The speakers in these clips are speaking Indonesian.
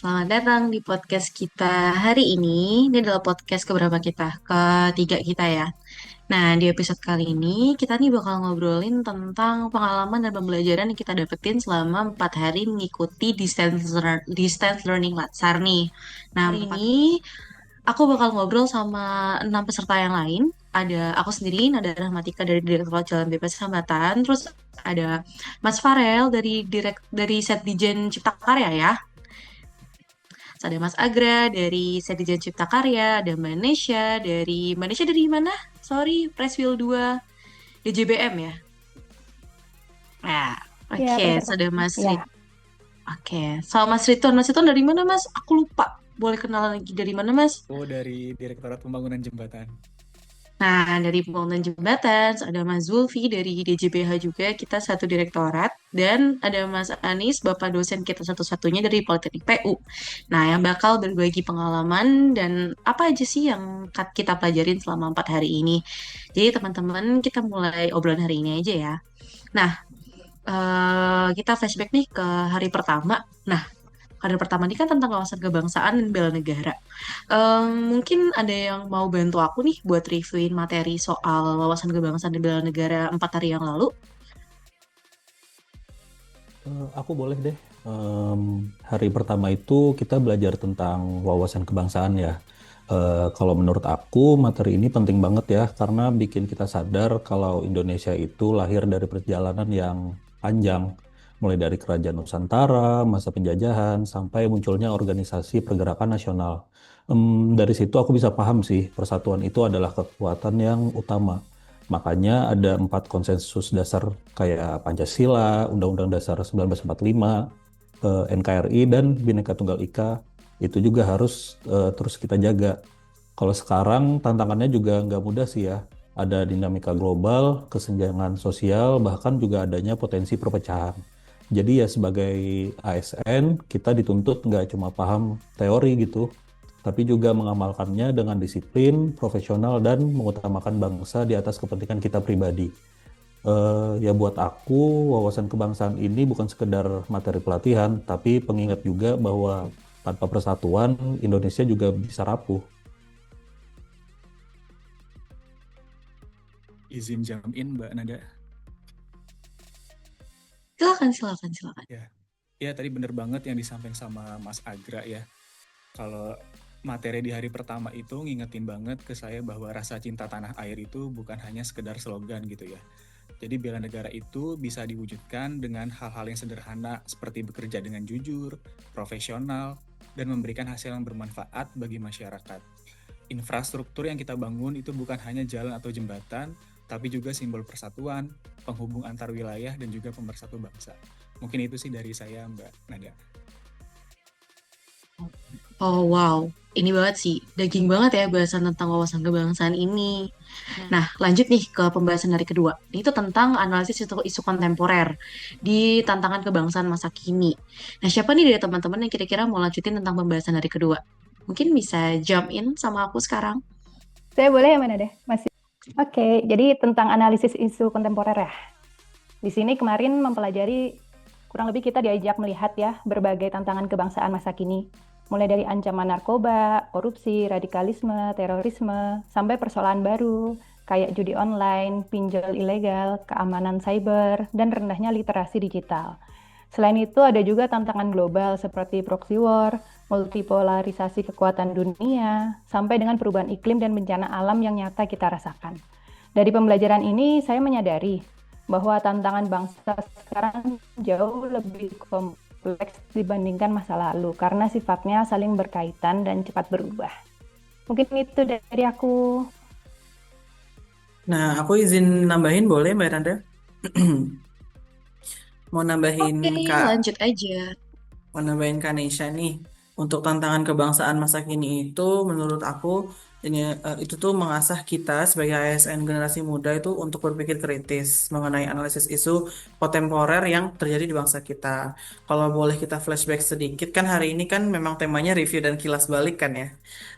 Selamat datang di podcast kita hari ini. Ini adalah podcast keberapa kita? Ketiga kita ya. Nah, di episode kali ini kita nih bakal ngobrolin tentang pengalaman dan pembelajaran yang kita dapetin selama 4 hari mengikuti distance learning Latsar nih. Nah, hari ini aku bakal ngobrol sama 6 peserta yang lain. Ada aku sendiri, Nada Rahmatika dari Direktorat Jalan Bebas Hambatan. Terus ada Mas Farel dari Setdijen Cipta Karya ya. Terus ada Mas Agra dari Setdijen Cipta Karya, ada Mbak Nesya dari mana? Sorry, Presswheel 2 DJBM ya. Ya, Ya, oke, Presiden. sudah Mas Rit. Ya, Oke, sama Mas Riton dari mana Mas? Aku lupa. Boleh kenalan lagi dari mana Mas? Oh, dari Direktorat Pembangunan Jembatan. Nah, dari Pembangunan Jembatan, ada Mas Zulfi dari DJBH juga, kita satu direktorat, dan ada Mas Anis, Bapak dosen kita satu-satunya dari Politeknik PU. Nah, yang bakal berbagi pengalaman dan apa aja sih yang kita pelajarin selama 4 hari ini. Jadi teman-teman, kita mulai obrolan hari ini aja ya. Nah, kita flashback nih ke hari pertama. Nah, hari pertama ini kan tentang wawasan kebangsaan dan bela negara. Mungkin ada yang mau bantu aku nih buat reviewin materi soal wawasan kebangsaan dan bela negara 4 hari yang lalu. Aku boleh deh. Hari pertama itu kita belajar tentang wawasan kebangsaan ya. Kalau menurut aku materi ini penting banget ya karena bikin kita sadar kalau Indonesia itu lahir dari perjalanan yang panjang, mulai dari Kerajaan Nusantara, masa penjajahan, sampai munculnya organisasi pergerakan nasional. Dari situ aku bisa paham sih persatuan itu adalah kekuatan yang utama. Makanya ada 4 konsensus dasar kayak Pancasila, Undang-Undang Dasar 1945, NKRI, dan Bhinneka Tunggal Ika. Itu juga harus terus kita jaga. Kalau sekarang tantangannya juga nggak mudah sih ya. Ada dinamika global, kesenjangan sosial, bahkan juga adanya potensi perpecahan. Jadi ya sebagai ASN, kita dituntut nggak cuma paham teori gitu, tapi juga mengamalkannya dengan disiplin, profesional, dan mengutamakan bangsa di atas kepentingan kita pribadi. Ya buat aku, wawasan kebangsaan ini bukan sekedar materi pelatihan, tapi pengingat juga bahwa tanpa persatuan, Indonesia juga bisa rapuh. Izin jump in, Mbak Nada. Silakan, silakan, silakan. Ya, ya tadi bener banget yang disampaikan sama Mas Agra ya. Kalau materi di hari pertama itu ngingetin banget ke saya bahwa rasa cinta tanah air itu bukan hanya sekedar slogan gitu ya. Jadi bela negara itu bisa diwujudkan dengan hal-hal yang sederhana seperti bekerja dengan jujur, profesional, dan memberikan hasil yang bermanfaat bagi masyarakat. Infrastruktur yang kita bangun itu bukan hanya jalan atau jembatan, tapi juga simbol persatuan, penghubung antar wilayah, dan juga pemersatu bangsa. Mungkin itu sih dari saya, Mbak Nada. Oh wow, ini banget sih, daging banget ya bahasan tentang wawasan kebangsaan ini. Nah, lanjut nih ke pembahasan hari kedua. Itu tentang analisis isu kontemporer di tantangan kebangsaan masa kini. Nah, siapa nih dari teman-teman yang kira-kira mau lanjutin tentang pembahasan hari kedua? Mungkin bisa jump in sama aku sekarang. saya boleh ya mana deh? Masih. Oke, jadi tentang analisis isu kontemporer ya. Di sini kemarin mempelajari kurang lebih kita diajak melihat ya berbagai tantangan kebangsaan masa kini. Mulai dari ancaman narkoba, korupsi, radikalisme, terorisme, sampai persoalan baru kayak judi online, pinjol ilegal, keamanan cyber, dan rendahnya literasi digital. Selain itu ada juga tantangan global seperti proxy war, multipolarisasi kekuatan dunia, sampai dengan perubahan iklim dan bencana alam yang nyata kita rasakan. Dari pembelajaran ini saya menyadari bahwa tantangan bangsa sekarang jauh lebih kompleks dibandingkan masa lalu karena sifatnya saling berkaitan dan cepat berubah. Mungkin itu dari aku. Nah, aku izin nambahin boleh Mbak Nanda? Mau nambahin Oke, Kak, lanjut aja. mau nambahin Kak Nesha nih. Untuk tantangan kebangsaan masa kini itu menurut aku ini itu tuh mengasah kita sebagai ASN generasi muda itu untuk berpikir kritis mengenai analisis isu kontemporer yang terjadi di bangsa kita. Kalau boleh kita flashback sedikit kan hari ini kan memang temanya review dan kilas balik kan ya.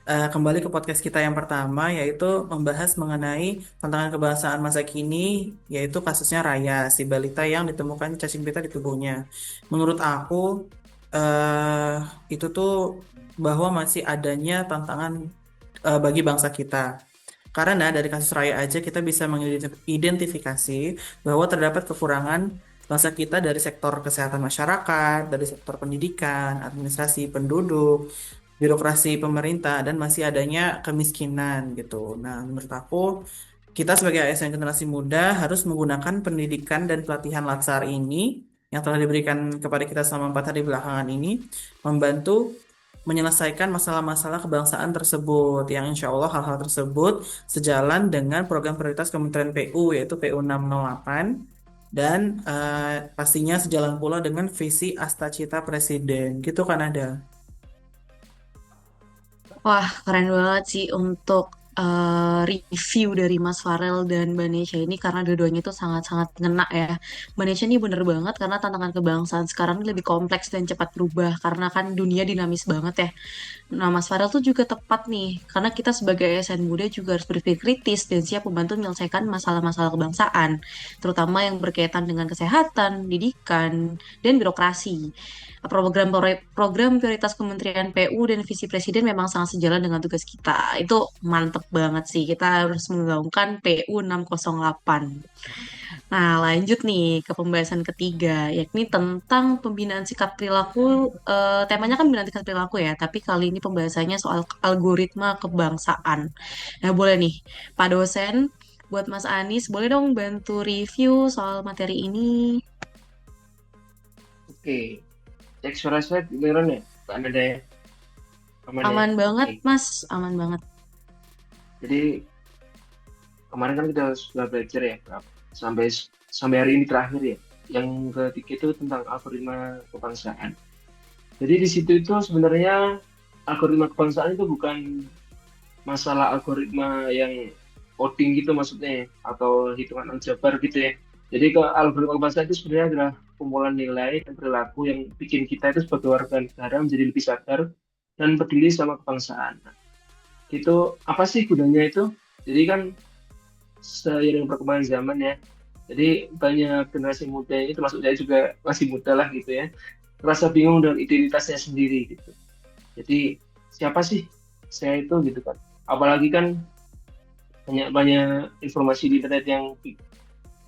Kembali ke podcast kita yang pertama yaitu membahas mengenai tantangan kebangsaan masa kini yaitu kasusnya Raya, si balita yang ditemukan cacing pita di tubuhnya. Menurut aku eh, itu tuh bahwa masih adanya tantangan bagi bangsa kita. Karena dari kasus Raya aja kita bisa mengidentifikasi bahwa terdapat kekurangan bangsa kita dari sektor kesehatan masyarakat, dari sektor pendidikan, administrasi penduduk, birokrasi pemerintah, dan masih adanya kemiskinan gitu. Nah, menurut aku kita sebagai ASN generasi muda harus menggunakan pendidikan dan pelatihan latsar ini yang telah diberikan kepada kita selama 4 hari belakangan ini membantu menyelesaikan masalah-masalah kebangsaan tersebut yang insya Allah hal-hal tersebut sejalan dengan program prioritas Kementerian PU yaitu PU 608 dan pastinya sejalan pula dengan visi Astacita Presiden gitu kan ada. Wah, keren banget sih untuk review dari Mas Farel dan Mbak Nesya ini karena dua-duanya itu sangat-sangat ngena ya. Mbak Nesya ini bener banget karena tantangan kebangsaan sekarang ini lebih kompleks dan cepat berubah karena kan dunia dinamis banget ya. Nah, Mas Farel tuh juga tepat nih karena kita sebagai ASN muda juga harus berpikir kritis dan siap membantu menyelesaikan masalah-masalah kebangsaan, terutama yang berkaitan dengan kesehatan, pendidikan, dan birokrasi. Program prioritas Kementerian PU dan visi Presiden memang sangat sejalan dengan tugas kita. Itu mantep banget sih. Kita harus menggaungkan PU 608. Nah, lanjut nih ke pembahasan ketiga, yakni tentang pembinaan sikap perilaku. Temanya kan pembinaan sikap perilaku ya, tapi kali ini pembahasannya soal algoritma kebangsaan. Nah, boleh nih, Pak dosen, buat Mas Anis, boleh dong bantu review soal materi ini? Oke, cek suara saya kedengeran ya? Pak Nada ya? Aman ya? Aman banget, Oke, Mas. Aman banget. jadi kemarin kan kita sudah belajar ya, Kak, sampai sampai hari ini terakhir ya. Yang ketiga itu tentang algoritma kebangsaan. Jadi di situ itu sebenarnya algoritma kebangsaan itu bukan masalah algoritma yang coding gitu maksudnya ya, atau hitungan aljabar gitu ya. Jadi ke algoritma kebangsaan itu sebenarnya adalah kumpulan nilai dan perilaku yang bikin kita itu sebagai warga negara menjadi lebih sadar dan peduli sama kebangsaan. Nah, itu apa sih gunanya itu? Jadi kan seiring perkembangan zaman ya, jadi banyak generasi muda ini termasuk saya juga masih muda lah gitu ya, merasa bingung dengan identitasnya sendiri gitu. Jadi siapa sih saya itu gitu kan? Apalagi kan banyak informasi di internet yang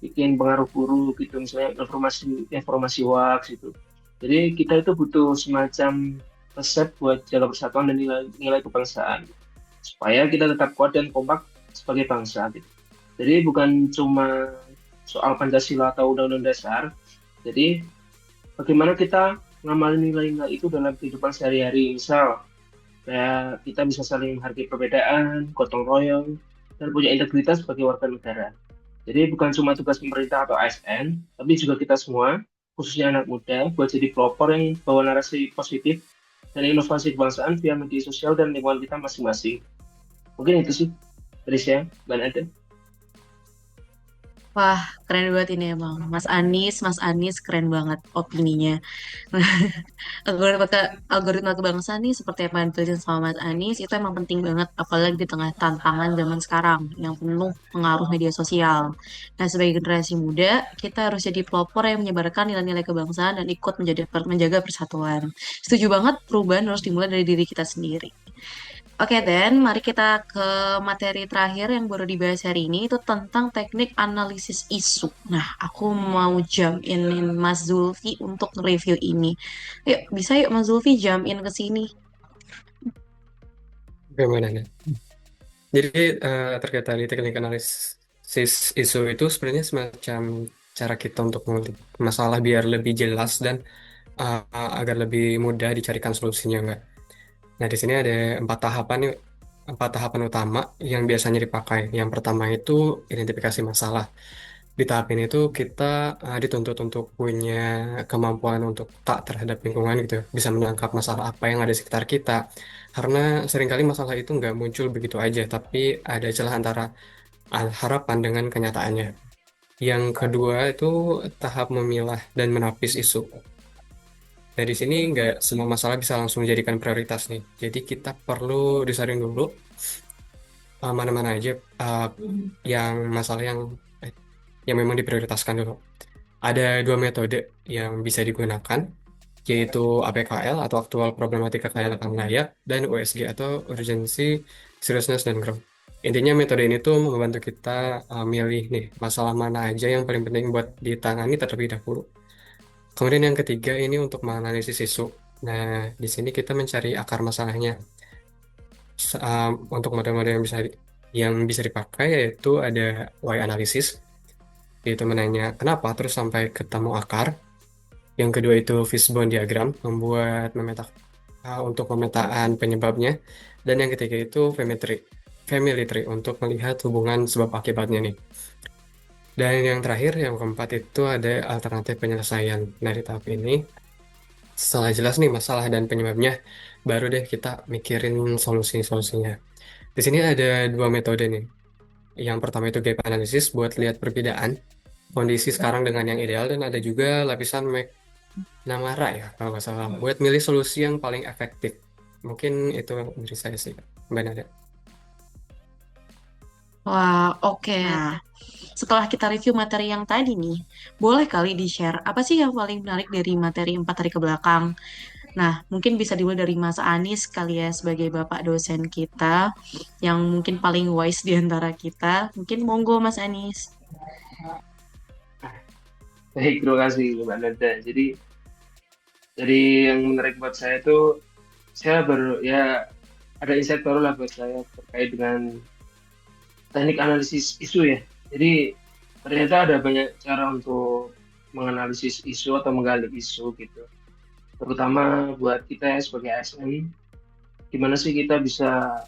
bikin pengaruh buruk gitu, misalnya informasi informasi hoax gitu. Jadi kita itu butuh semacam resep buat jaga persatuan dan nilai kebangsaan supaya kita tetap kuat dan kompak sebagai bangsa gitu. Jadi bukan cuma soal Pancasila atau Undang-Undang Dasar. Jadi bagaimana kita ngamalin nilai-nilai itu dalam kehidupan sehari-hari. Misal kayak kita bisa saling menghargai perbedaan, gotong royong, dan punya integritas sebagai warga negara. Jadi bukan cuma tugas pemerintah atau ASN, tapi juga kita semua, khususnya anak muda, buat jadi pelopor yang bawa narasi positif dan inovasi kebangsaan via media sosial dan lingkungan kita masing-masing. Mungkin itu sih dari saya, Mbak Nada. Wah, keren banget ini emang. Mas Anies keren banget opininya. Algoritma kebangsaan nih seperti apa yang dijelasin sama Mas Anies itu emang penting banget apalagi di tengah tantangan zaman sekarang yang penuh pengaruh media sosial. Nah, sebagai generasi muda, kita harus jadi pelopor yang menyebarkan nilai-nilai kebangsaan dan ikut menjaga persatuan. Setuju banget, perubahan harus dimulai dari diri kita sendiri. Oke, Dan, mari kita ke materi terakhir yang baru dibahas hari ini, itu tentang teknik analisis isu. Nah, aku mau jump in Mas Zulfi untuk review ini. Yuk, bisa yuk Mas Zulfi jump in ke sini. Bagaimana nih? Jadi terkait tadi teknik analisis isu itu sebenarnya semacam cara kita untuk mengulik masalah biar lebih jelas dan agar lebih mudah dicarikan solusinya enggak. Nah, di sini ada empat tahapan utama yang biasanya dipakai. Yang pertama itu identifikasi masalah. Di tahap ini tuh kita dituntut untuk punya kemampuan untuk tak terhadap lingkungan gitu, bisa menangkap masalah apa yang ada di sekitar kita. Karena seringkali masalah itu nggak muncul begitu aja, tapi ada celah antara harapan dengan kenyataannya. Yang kedua itu tahap memilah dan menapis isu. Dari sini nggak semua masalah bisa langsung dijadikan prioritas nih. Jadi kita perlu disaring dulu mana-mana aja yang masalah yang memang diprioritaskan dulu. Ada dua metode yang bisa digunakan. yaitu APKL atau aktual problematika kelayakan layak, dan USG atau urgency, seriousness, dan growth. Intinya metode ini tuh membantu kita milih nih masalah mana aja yang paling penting buat ditangani terlebih dahulu. Kemudian yang ketiga ini untuk menganalisis isu. Nah, di sini kita mencari akar masalahnya. Untuk model-model yang bisa dipakai yaitu ada why analysis, yaitu menanya kenapa terus sampai ketemu akar. Yang kedua itu fishbone diagram, untuk pemetaan penyebabnya. Dan yang ketiga itu family tree untuk melihat hubungan sebab akibatnya nih. Dan yang terakhir, yang keempat itu ada alternatif penyelesaian dari tahap ini. Setelah jelas nih masalah dan penyebabnya, baru deh kita mikirin solusi-solusinya. Di sini ada dua metode nih. Yang pertama itu gap analysis buat lihat perbedaan kondisi sekarang dengan yang ideal, dan ada juga lapisan McNamara ya kalau nggak salah buat milih solusi yang paling efektif. Mungkin itu dari saya sih, Mbak Nada. Wah, oke. Nah, setelah kita review materi yang tadi nih, boleh kali di-share apa sih yang paling menarik dari materi 4 hari ke belakang? Nah, mungkin bisa dimulai dari Mas Anis kali ya sebagai Bapak dosen kita yang mungkin paling wise di antara kita. Mungkin monggo Mas Anis. Baik, terima kasih Mbak Nada. Jadi yang menarik buat saya itu, saya baru ya ada insight baru lah buat saya terkait dengan teknik analisis isu ya. Jadi ternyata ada banyak cara untuk menganalisis isu atau menggali isu gitu. Terutama buat kita ya sebagai ASN, gimana sih kita bisa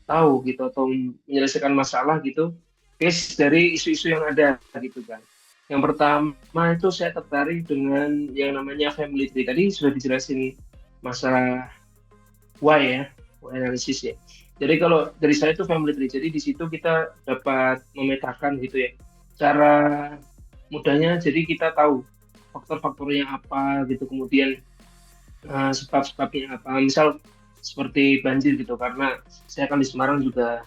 tahu gitu atau menyelesaikan masalah gitu, case dari isu-isu yang ada gitu kan. Yang pertama itu saya tertarik dengan yang namanya family tree. Tadi sudah dijelasin nih masalah why ya, why analysis ya. Jadi kalau dari saya itu family tree. Jadi di situ kita dapat memetakan gitu ya. Cara mudahnya jadi kita tahu faktor-faktornya apa gitu, kemudian sebab-sebabnya apa. Misal seperti banjir gitu, karena saya kan di Semarang juga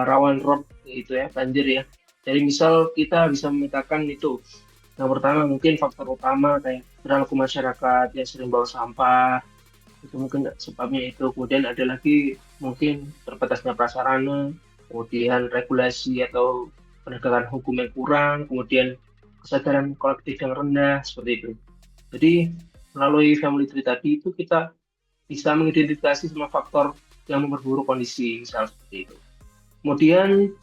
rawan rob gitu ya, banjir ya. Jadi misal kita bisa memetakan itu. Yang pertama mungkin faktor utama kayak perilaku masyarakat yang sering bawa sampah, itu mungkin sebabnya itu. Kemudian ada lagi mungkin terbatasnya prasarana, kemudian regulasi atau penegakan hukum yang kurang, kemudian kesadaran kolektif yang rendah, seperti itu. Jadi melalui family tree tadi itu kita bisa mengidentifikasi semua faktor yang memperburuk kondisi, misal seperti itu. Kemudian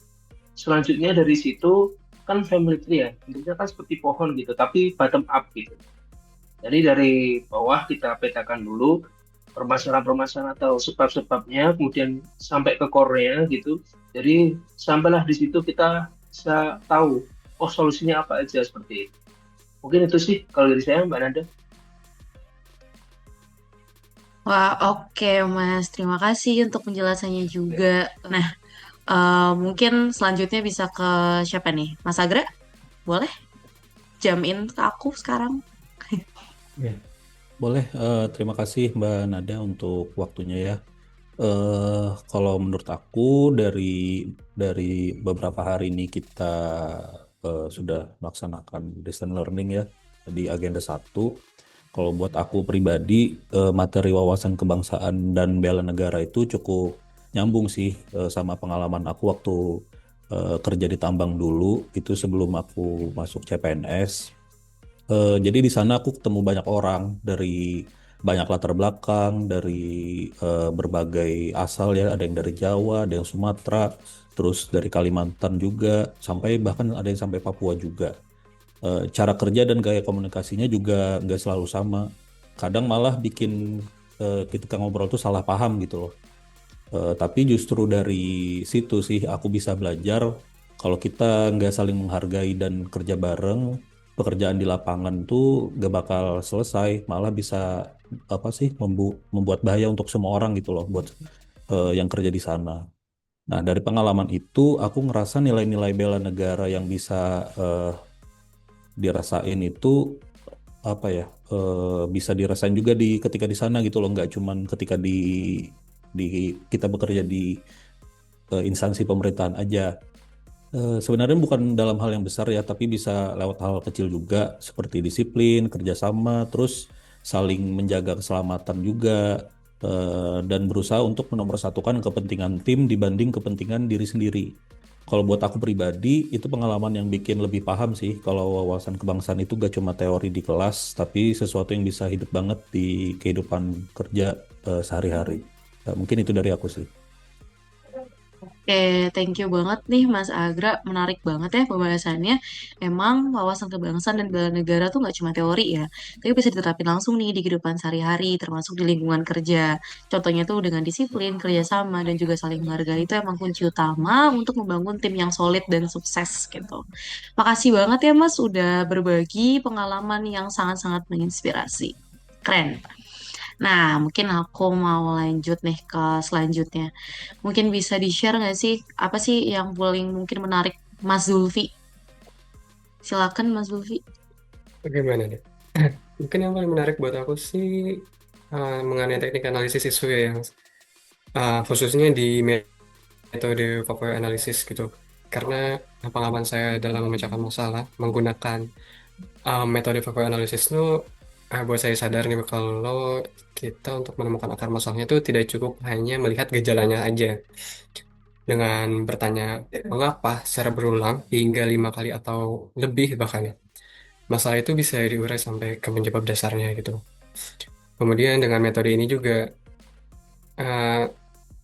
selanjutnya dari situ kan family tree ya, bentuknya kan seperti pohon gitu, tapi bottom up gitu. Jadi dari bawah kita petakan dulu permasalahan-permasalahan atau sebab-sebabnya, kemudian sampai ke core-nya gitu. Jadi sampailah di situ kita bisa tahu, oh solusinya apa aja seperti itu. Mungkin itu sih kalau dari saya, Mbak Nanda. Wah, oke Mas. Terima kasih untuk penjelasannya juga. Nah, mungkin selanjutnya bisa ke siapa nih? Mas Agra, boleh jamin ke aku sekarang? Ya. Boleh, terima kasih Mbak Nada untuk waktunya ya. Kalau menurut aku dari beberapa hari ini kita sudah melaksanakan distance learning ya di agenda 1. Kalau buat aku pribadi, materi wawasan kebangsaan dan bela negara itu cukup nyambung sih sama pengalaman aku waktu kerja di tambang dulu, itu sebelum aku masuk CPNS. Jadi di sana aku ketemu banyak orang dari banyak latar belakang, dari berbagai asal ya, ada yang dari Jawa, ada yang Sumatera, terus dari Kalimantan juga, sampai bahkan ada yang sampai Papua juga. Cara kerja dan gaya komunikasinya juga nggak selalu sama. Kadang malah bikin ketika ngobrol tuh salah paham gitu loh. Tapi justru dari situ sih aku bisa belajar kalau kita nggak saling menghargai dan kerja bareng, pekerjaan di lapangan tuh gak bakal selesai, malah bisa apa sih membuat bahaya untuk semua orang gitu loh, buat yang kerja di sana. Nah, dari pengalaman itu aku ngerasa nilai-nilai bela negara yang bisa dirasain itu apa ya, bisa dirasain juga ketika di sana gitu loh, nggak cuman ketika di kita bekerja di instansi pemerintahan aja. Sebenarnya bukan dalam hal yang besar ya, tapi bisa lewat hal kecil juga seperti disiplin, kerjasama, terus saling menjaga keselamatan juga, dan berusaha untuk menomorsatukan kepentingan tim dibanding kepentingan diri sendiri. Kalau buat aku pribadi, itu pengalaman yang bikin lebih paham sih kalau wawasan kebangsaan itu gak cuma teori di kelas, tapi sesuatu yang bisa hidup banget di kehidupan kerja sehari-hari. Mungkin itu dari aku sih. Oke, thank you banget nih Mas Agra. Menarik banget ya pembahasannya. Emang wawasan kebangsaan dan bela negara tuh nggak cuma teori ya, tapi bisa diterapin langsung nih di kehidupan sehari-hari, termasuk di lingkungan kerja. Contohnya tuh dengan disiplin, kerjasama, dan juga saling menghargai itu emang kunci utama untuk membangun tim yang solid dan sukses gitu. Makasih banget ya Mas udah berbagi pengalaman yang sangat-sangat menginspirasi. Keren. Nah, mungkin aku mau lanjut nih ke selanjutnya. Mungkin bisa di-share nggak sih, apa sih yang paling mungkin menarik Mas Zulfi? Silakan Mas Zulfi. Bagaimana deh? Mungkin yang paling menarik buat aku sih mengenai teknik analisis isu ya, yang khususnya di metode Foveal Analysis gitu. Karena pengalaman saya dalam memecahkan masalah menggunakan metode Foveal Analysis itu buat saya sadar nih kalau kita untuk menemukan akar masalahnya itu tidak cukup hanya melihat gejalanya aja. Dengan bertanya mengapa secara berulang hingga 5 kali atau lebih bahkan ya. Masalah itu bisa diurai sampai ke penyebab dasarnya gitu. Kemudian dengan metode ini juga eh,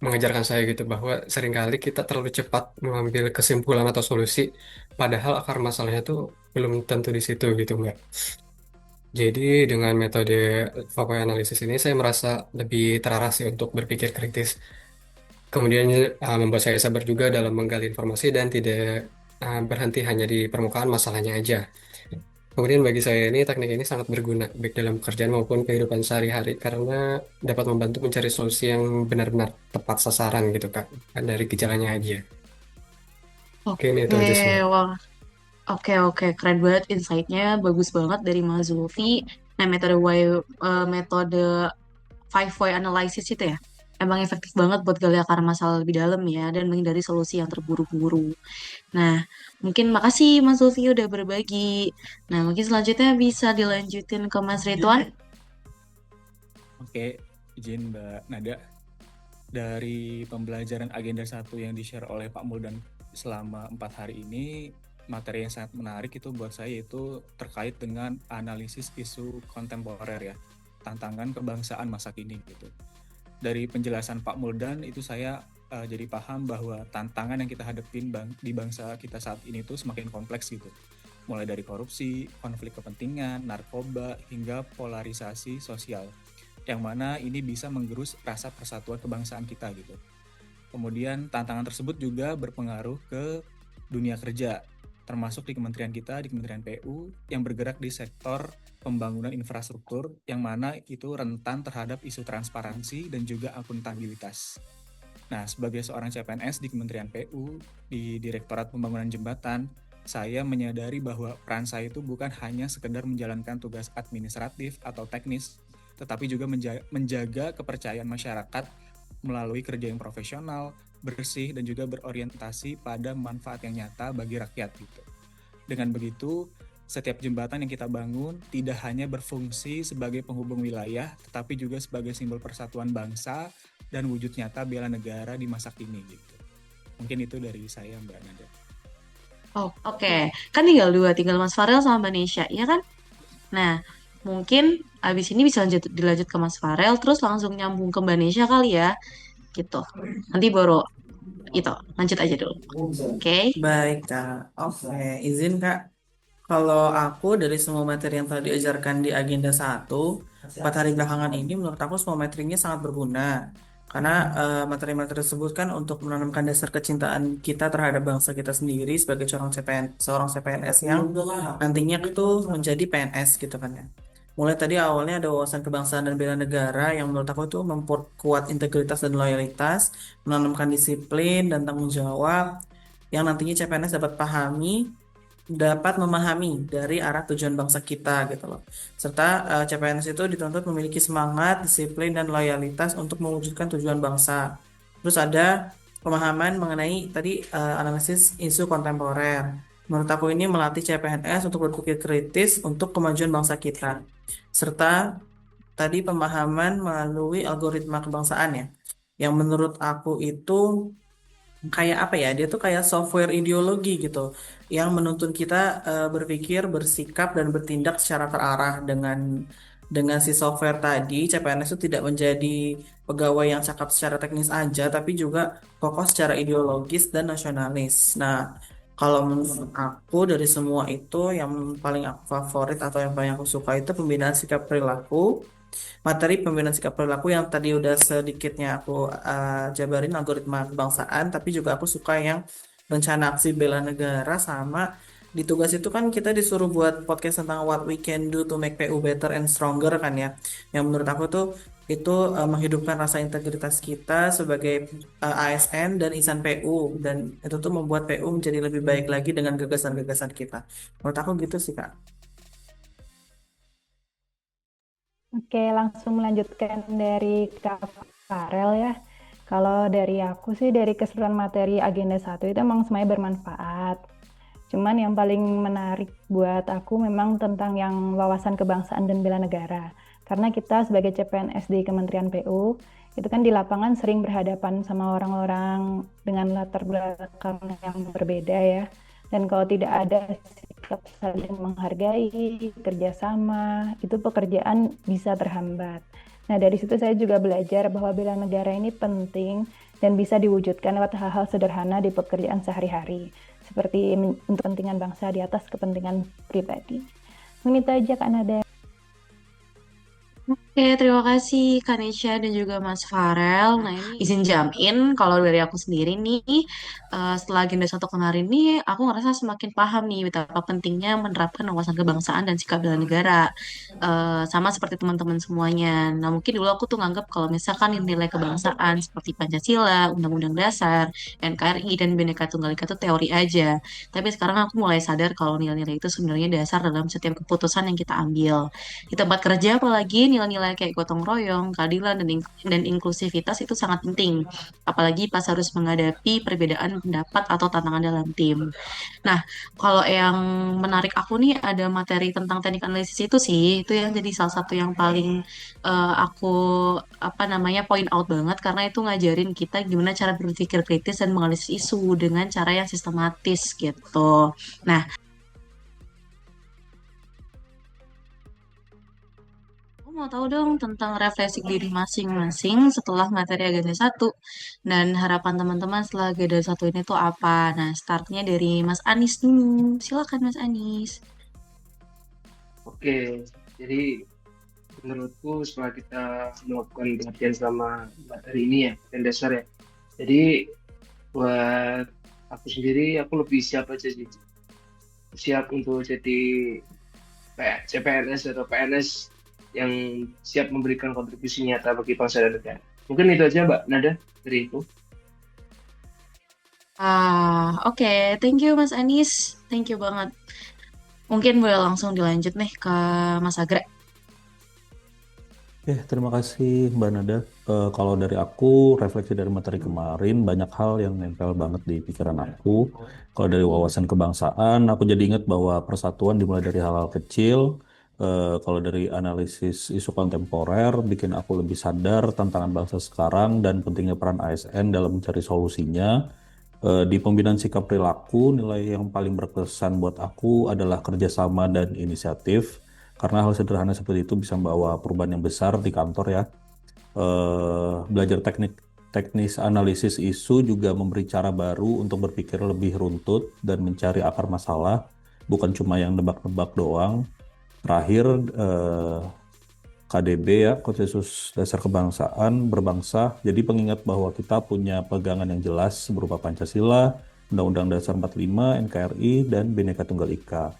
mengajarkan saya gitu bahwa seringkali kita terlalu cepat mengambil kesimpulan atau solusi, padahal akar masalahnya tuh belum tentu di situ gitu enggak. Jadi dengan metode Foveal Analysis ini saya merasa lebih terarah sih untuk berpikir kritis. Kemudian membuat saya sabar juga dalam menggali informasi dan tidak berhenti hanya di permukaan masalahnya aja. Kemudian bagi saya ini teknik ini sangat berguna baik dalam pekerjaan maupun kehidupan sehari-hari karena dapat membantu mencari solusi yang benar-benar tepat sasaran gitu Kak, bukan dari gejalanya aja. Oke, ini itu Oke, aja sih. wah, oke, keren banget insight-nya, bagus banget dari Mas Zulfi. Nah, metode five way analysis itu ya, emang efektif banget buat gali akar masalah lebih dalam ya, dan menghindari solusi yang terburu-buru. Nah, mungkin makasih Mas Zulfi udah berbagi. Nah, mungkin selanjutnya bisa dilanjutin ke Mas Ridwan. Oke, izin Mbak Nada. Dari pembelajaran agenda 1 yang di-share oleh Pak Muldan selama 4 hari ini, materi yang sangat menarik itu buat saya itu terkait dengan analisis isu kontemporer ya, tantangan kebangsaan masa kini gitu. Dari penjelasan Pak Muldan itu saya jadi paham bahwa tantangan yang kita hadapin di bangsa kita saat ini tuh semakin kompleks gitu. Mulai dari korupsi, konflik kepentingan, narkoba, hingga polarisasi sosial. Yang mana ini bisa menggerus rasa persatuan kebangsaan kita gitu. Kemudian tantangan tersebut juga berpengaruh ke dunia kerja, termasuk di kementerian kita, di Kementerian PU, yang bergerak di sektor pembangunan infrastruktur, yang mana itu rentan terhadap isu transparansi dan juga akuntabilitas. Nah, sebagai seorang CPNS di Kementerian PU, di Direktorat Pembangunan Jembatan, saya menyadari bahwa peran saya itu bukan hanya sekedar menjalankan tugas administratif atau teknis, tetapi juga menjaga kepercayaan masyarakat melalui kerja yang profesional, bersih, dan juga berorientasi pada manfaat yang nyata bagi rakyat gitu. Dengan begitu, setiap jembatan yang kita bangun tidak hanya berfungsi sebagai penghubung wilayah, tetapi juga sebagai simbol persatuan bangsa dan wujud nyata bela negara di masa kini gitu. Mungkin itu dari saya Mbak Nada. Oh, oke. Kan tinggal dua, tinggal Mas Farel sama Mbak Nesya, ya kan? Nah, mungkin abis ini bisa dilanjut ke Mas Farel, terus langsung nyambung ke Mbak Nesya kali ya, gitu. Nanti baru itu, lanjut aja dulu. Oke? Baik, Kak. Oke, izin, Kak. Kalau aku dari semua materi yang telah diajarkan di agenda 1, 4 hari belakangan ini menurut aku semua materinya sangat berguna. Karena materi-materi tersebut kan untuk menanamkan dasar kecintaan kita terhadap bangsa kita sendiri sebagai seorang CPNS yang nantinya itu menjadi PNS gitu kan ya. Mulai tadi awalnya ada wawasan kebangsaan dan bela negara yang menurut aku itu memperkuat integritas dan loyalitas, menanamkan disiplin dan tanggung jawab yang nantinya CPNS dapat memahami dari arah tujuan bangsa kita gitu loh. Serta CPNS itu dituntut memiliki semangat, disiplin, dan loyalitas untuk mewujudkan tujuan bangsa. Terus ada pemahaman mengenai tadi analisis isu kontemporer. Menurut aku ini melatih CPNS untuk berpikir kritis untuk kemajuan bangsa kita. Serta tadi pemahaman melalui algoritma kebangsaan ya. Yang menurut aku itu kayak apa ya? Dia tuh kayak software ideologi gitu, yang menuntun kita berpikir, bersikap dan bertindak secara terarah dengan si software tadi. CPNS itu tidak menjadi pegawai yang cakap secara teknis aja, tapi juga kokoh secara ideologis dan nasionalis. Nah, kalau menurut aku dari semua itu yang paling aku favorit atau yang paling aku suka itu pembinaan sikap perilaku, materi pembinaan sikap perilaku yang tadi udah sedikitnya aku jabarin algoritma kebangsaan, tapi juga aku suka yang rencana aksi bela negara sama di tugas itu kan kita disuruh buat podcast tentang what we can do to make PU better and stronger kan ya. Yang menurut aku tuh itu menghidupkan rasa integritas kita sebagai ASN dan insan PU, dan itu tuh membuat PU menjadi lebih baik lagi dengan gagasan-gagasan kita. Menurut aku gitu sih Kak. Oke, langsung melanjutkan dari Kak Farel ya. Kalau dari aku sih, dari keseluruhan materi agenda 1 itu emang semuanya bermanfaat. Cuman yang paling menarik buat aku memang tentang yang wawasan kebangsaan dan bela negara. Karena kita sebagai CPNS di Kementerian PU, itu kan di lapangan sering berhadapan sama orang-orang dengan latar belakang yang berbeda ya. Dan kalau tidak ada sikap saling menghargai, kerjasama, itu pekerjaan bisa terhambat. Nah, dari situ saya juga belajar bahwa bela negara ini penting dan bisa diwujudkan lewat hal-hal sederhana di pekerjaan sehari-hari, seperti untuk kepentingan bangsa di atas kepentingan pribadi. Mungkin itu aja Kak Nada. Oke, terima kasih Kanisha dan juga Mas Farel. Nah, ini izin jamin kalau dari aku sendiri nih, setelah agenda 1 kemarin nih, aku ngerasa semakin paham nih betapa pentingnya menerapkan wawasan kebangsaan dan sikap bela negara. Sama seperti teman-teman semuanya. Nah, mungkin dulu aku tuh nganggap kalau misalkan nilai kebangsaan seperti Pancasila, Undang-Undang Dasar, NKRI, dan Bhinneka Tunggal Ika itu teori aja. Tapi sekarang aku mulai sadar kalau nilai-nilai itu sebenarnya dasar dalam setiap keputusan yang kita ambil. Di tempat kerja apalagi nilai-nilai kayak gotong royong, keadilan dan inklusivitas itu sangat penting. Apalagi pas harus menghadapi perbedaan pendapat atau tantangan dalam tim. Nah, kalau yang menarik aku nih ada materi tentang teknik analisis itu sih, itu yang jadi salah satu yang paling aku apa namanya point out banget karena itu ngajarin kita gimana cara berpikir kritis dan menganalisis isu dengan cara yang sistematis gitu. Nah, aku mau tahu dong tentang refleksi diri masing-masing setelah materi agenda 1 dan harapan teman-teman setelah agenda 1 ini tuh apa. Nah, startnya dari Mas Anis dulu. Silakan Mas Anis. Oke, jadi menurutku setelah kita melakukan pengertian selama materi ini ya, dan dasar ya. Jadi buat aku sendiri, aku lebih siap aja sih. Siap untuk jadi CPNS atau PNS yang siap memberikan kontribusi nyata bagi bangsa dan negara. Mungkin itu aja Mbak Nada dari itu. Oke. Thank you Mas Anis. Thank you banget. Mungkin boleh langsung dilanjut nih ke Mas Agra. Terima kasih Mbak Nada. Kalau dari aku, refleksi dari materi kemarin, banyak hal yang nempel banget di pikiran aku. Kalau dari wawasan kebangsaan, aku jadi ingat bahwa persatuan dimulai dari hal-hal kecil. Kalau dari analisis isu kontemporer, bikin aku lebih sadar tantangan bangsa sekarang dan pentingnya peran ASN dalam mencari solusinya. Di pembinaan sikap perilaku, nilai yang paling berkesan buat aku adalah kerjasama dan inisiatif. Karena hal sederhana seperti itu bisa membawa perubahan yang besar di kantor ya. Belajar teknis analisis isu juga memberi cara baru untuk berpikir lebih runtut dan mencari akar masalah, bukan cuma yang nebak-nebak doang. Terakhir, KDB ya, Konsensus Dasar Kebangsaan Berbangsa, jadi pengingat bahwa kita punya pegangan yang jelas berupa Pancasila, Undang-Undang Dasar 45, NKRI, dan Bhinneka Tunggal Ika.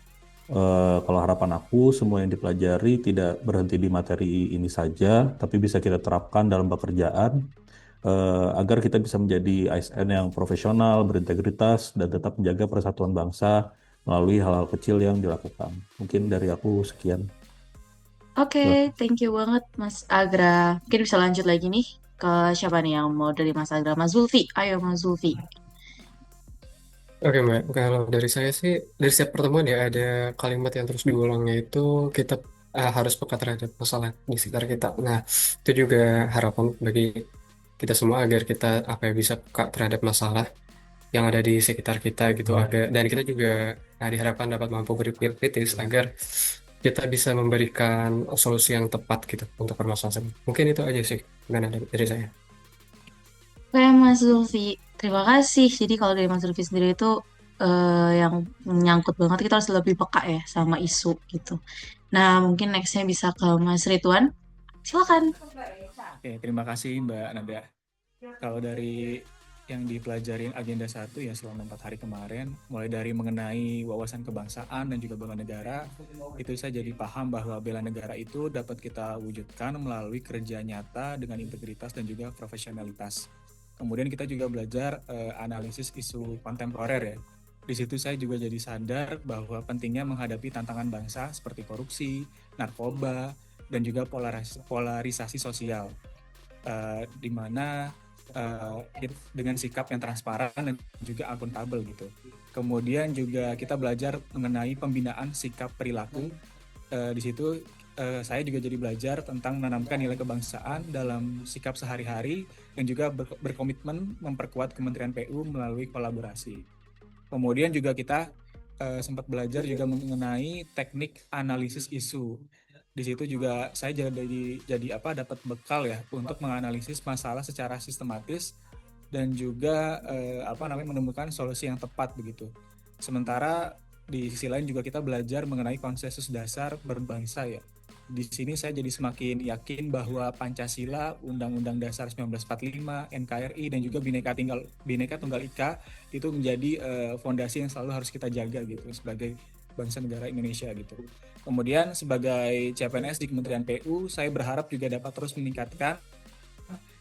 Kalau harapan aku, semua yang dipelajari tidak berhenti di materi ini saja, tapi bisa kita terapkan dalam pekerjaan, agar kita bisa menjadi ASN yang profesional, berintegritas, dan tetap menjaga persatuan bangsa melalui hal-hal kecil yang dilakukan. Mungkin dari aku sekian. Oke, thank you banget Mas Agra. Mungkin bisa lanjut lagi nih ke siapa nih yang mau dari Mas Agra? Mas Zulfi. Ayo Mas Zulfi. Oke Mbak, kalau dari saya sih, dari setiap pertemuan ya ada kalimat yang terus diulang, yaitu kita harus peka terhadap masalah di sekitar kita. Nah, itu juga harapan bagi kita semua agar kita apa ya bisa peka terhadap masalah yang ada di sekitar kita gitu agar dan kita juga diharapkan dapat mampu berpikir kritis agar kita bisa memberikan solusi yang tepat gitu untuk permasalahan. Mungkin itu aja sih dari saya. Kayak Mas Zulfi, terima kasih. Jadi kalau dari Mas Zulfi sendiri itu yang menyangkut banget kita harus lebih peka ya sama isu gitu. Nah, mungkin nextnya bisa ke Mas Ridwan. Silakan. Oke, terima kasih Mbak Nada. Kalau dari yang dipelajarin agenda 1 ya selama 4 hari kemarin, mulai dari mengenai wawasan kebangsaan dan juga bela negara, itu saya jadi paham bahwa bela negara itu dapat kita wujudkan melalui kerja nyata dengan integritas dan juga profesionalitas. Kemudian kita juga belajar analisis isu kontemporer ya. Di situ saya juga jadi sadar bahwa pentingnya menghadapi tantangan bangsa seperti korupsi, narkoba, dan juga polarisasi sosial. Di mana dengan sikap yang transparan dan juga akuntabel gitu. Kemudian juga kita belajar mengenai pembinaan sikap perilaku. Di situ saya juga jadi belajar tentang menanamkan nilai kebangsaan dalam sikap sehari-hari dan juga berkomitmen memperkuat Kementerian PU melalui kolaborasi. Kemudian juga kita sempat belajar juga mengenai teknik analisis isu. Di situ juga saya dapat bekal ya untuk menganalisis masalah secara sistematis dan juga menemukan solusi yang tepat begitu. Sementara di sisi lain juga kita belajar mengenai konsensus dasar berbangsa ya. Di sini saya jadi semakin yakin bahwa Pancasila, Undang-Undang Dasar 1945, NKRI dan juga Bhinneka Tunggal Ika itu menjadi fondasi yang selalu harus kita jaga gitu sebagai bangsa negara Indonesia gitu. Kemudian sebagai CPNS di Kementerian PU, saya berharap juga dapat terus meningkatkan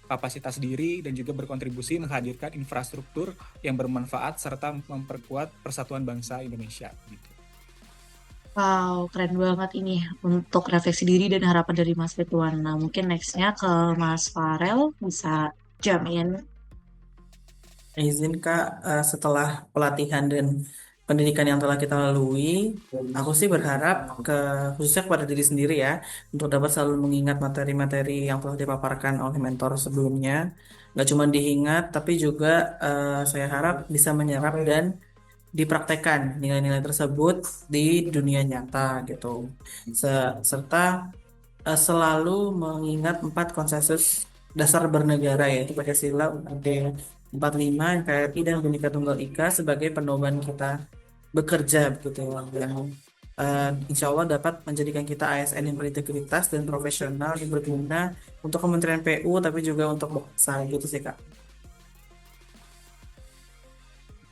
kapasitas diri dan juga berkontribusi menghadirkan infrastruktur yang bermanfaat serta memperkuat persatuan bangsa Indonesia gitu. Wow, keren banget ini untuk refleksi diri dan harapan dari Mas Ridwan. Nah, mungkin nextnya ke Mas Farel bisa jamin. Izin Kak, setelah pelatihan dan pendidikan yang telah kita lalui, aku sih berharap khususnya kepada diri sendiri ya, untuk dapat selalu mengingat materi-materi yang telah dipaparkan oleh mentor sebelumnya. Nggak cuma diingat, tapi juga saya harap bisa menyerap dan dipraktekkan nilai-nilai tersebut di dunia nyata gitu. Serta selalu mengingat 4 konsensus dasar bernegara yaitu Pancasila, UUD 45, NKRI, dan Bhinneka Tunggal Ika sebagai pedoman kita bekerja begitu yang insya Allah dapat menjadikan kita ASN yang berintegritas dan profesional yang berguna untuk Kementerian PU tapi juga untuk bangsa gitu sih Kak.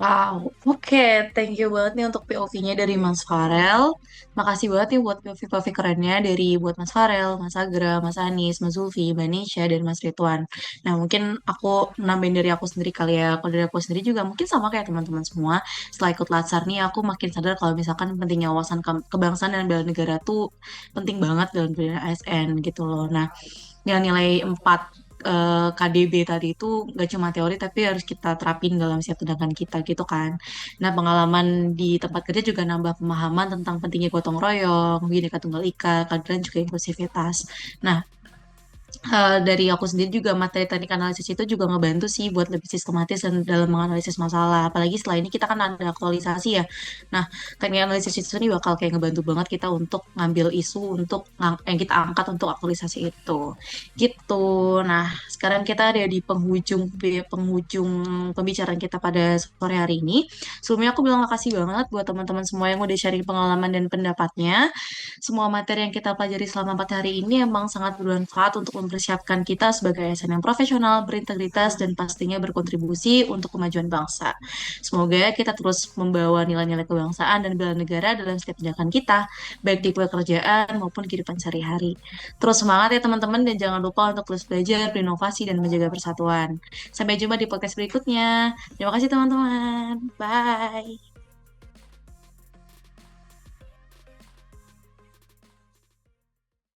Wow, oke, thank you banget nih untuk POV-nya dari Mas Farel. Makasih banget nih buat POV-POV kerennya dari buat Mas Farel, Mas Agra, Mas Anis, Mas Zulfi, Mbak Nisha, dan Mas Ridwan. Nah, mungkin aku nambahin dari aku sendiri kali ya. Kalau dari aku sendiri juga mungkin sama kayak teman-teman semua. Setelah ikut Latsar nih, aku makin sadar kalau misalkan pentingnya wawasan kebangsaan dan bela negara tuh penting banget dalam dunia ASN gitu loh. Nah, nilai-nilai 4 KDB tadi itu gak cuma teori tapi harus kita terapin dalam setiap tindakan kita gitu kan. Nah, pengalaman di tempat kerja juga nambah pemahaman tentang pentingnya gotong royong, Bhinneka Tunggal Ika, keadilan juga inklusivitas. Nah, dari aku sendiri juga materi teknik analisis itu juga ngebantu sih buat lebih sistematis dan dalam menganalisis masalah. Apalagi setelah ini kita kan ada aktualisasi ya. Nah, teknik analisis itu nih bakal kayak ngebantu banget kita untuk ngambil isu untuk yang kita angkat untuk aktualisasi itu. Gitu. Nah, sekarang kita ada di penghujung pembicaraan kita pada sore hari ini. Sebelumnya aku bilang makasih banget buat teman-teman semua yang udah sharing pengalaman dan pendapatnya. Semua materi yang kita pelajari selama 4 hari ini emang sangat bermanfaat untuk mempersiapkan kita sebagai ASN yang profesional, berintegritas, dan pastinya berkontribusi untuk kemajuan bangsa. Semoga kita terus membawa nilai-nilai kebangsaan dan bela negara dalam setiap tindakan kita, baik di pekerjaan maupun kehidupan sehari-hari. Terus semangat ya teman-teman, dan jangan lupa untuk terus belajar, berinovasi, dan menjaga persatuan. Sampai jumpa di podcast berikutnya. Terima kasih teman-teman. Bye.